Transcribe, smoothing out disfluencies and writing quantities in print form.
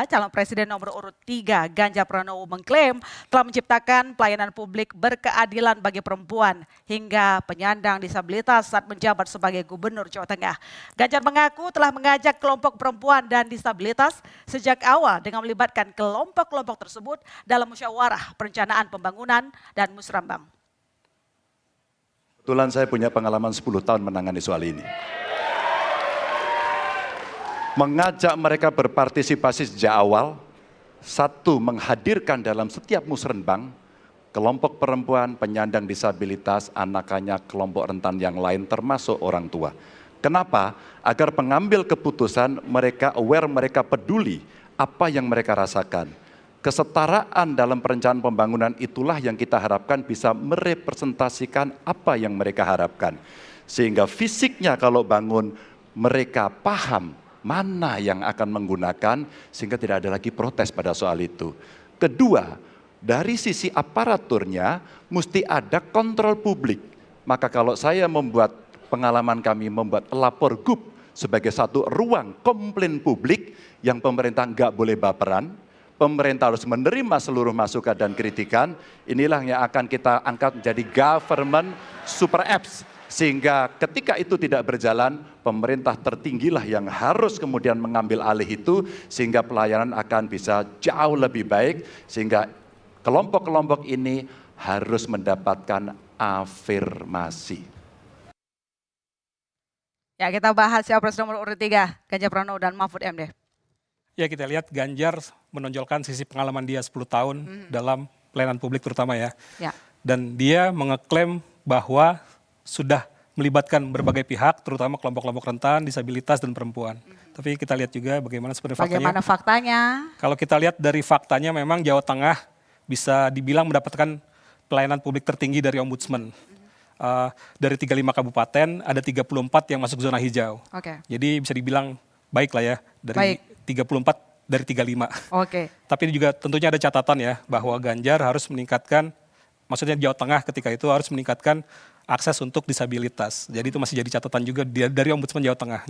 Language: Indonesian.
Calon Presiden nomor urut 3 Ganjar Pranowo mengklaim telah menciptakan pelayanan publik berkeadilan bagi perempuan hingga penyandang disabilitas saat menjabat sebagai Gubernur Jawa Tengah. Ganjar mengaku telah mengajak kelompok perempuan dan disabilitas sejak awal dengan melibatkan kelompok-kelompok tersebut dalam musyawarah perencanaan pembangunan dan musrembang. Kebetulan saya punya pengalaman 10 tahun menangani soal ini. Mengajak mereka berpartisipasi sejak awal, satu, menghadirkan dalam setiap musrenbang kelompok perempuan, penyandang disabilitas, anak-anak, kelompok rentan yang lain termasuk orang tua. Kenapa? Agar pengambil keputusan mereka aware, mereka peduli apa yang mereka rasakan. Kesetaraan dalam perencanaan pembangunan itulah yang kita harapkan bisa merepresentasikan apa yang mereka harapkan. Sehingga fisiknya kalau bangun mereka paham mana yang akan menggunakan sehingga tidak ada lagi protes pada soal itu. Kedua, dari sisi aparaturnya mesti ada kontrol publik. Maka kalau saya membuat pengalaman kami membuat lapor GUP sebagai satu ruang komplain publik yang pemerintah nggak boleh baperan, pemerintah harus menerima seluruh masukan dan kritikan, inilah yang akan kita angkat menjadi government super apps. Sehingga ketika itu tidak berjalan, pemerintah tertinggilah yang harus kemudian mengambil alih itu, sehingga pelayanan akan bisa jauh lebih baik, sehingga kelompok-kelompok ini harus mendapatkan afirmasi. Ya, kita bahas Capres nomor urut 3, Ganjar Pranowo dan Mahfud MD. Ya, kita lihat Ganjar menonjolkan sisi pengalaman dia 10 tahun dalam pelayanan publik terutama ya. Dan dia mengeklaim bahwa sudah melibatkan berbagai pihak, terutama kelompok-kelompok rentan, disabilitas, dan perempuan. Tapi kita lihat juga bagaimana sebenarnya faktanya. Bagaimana faktanya? Kalau kita lihat dari faktanya memang Jawa Tengah bisa dibilang mendapatkan pelayanan publik tertinggi dari Ombudsman. Dari 35 kabupaten, ada 34 yang masuk zona hijau. Jadi bisa dibilang baik lah ya, dari 34 dari 35. Tapi ini juga tentunya ada catatan ya, bahwa Ganjar harus meningkatkan, maksudnya Jawa Tengah ketika itu harus meningkatkan akses untuk disabilitas. Jadi itu masih jadi catatan juga dari Ombudsman Jawa Tengah.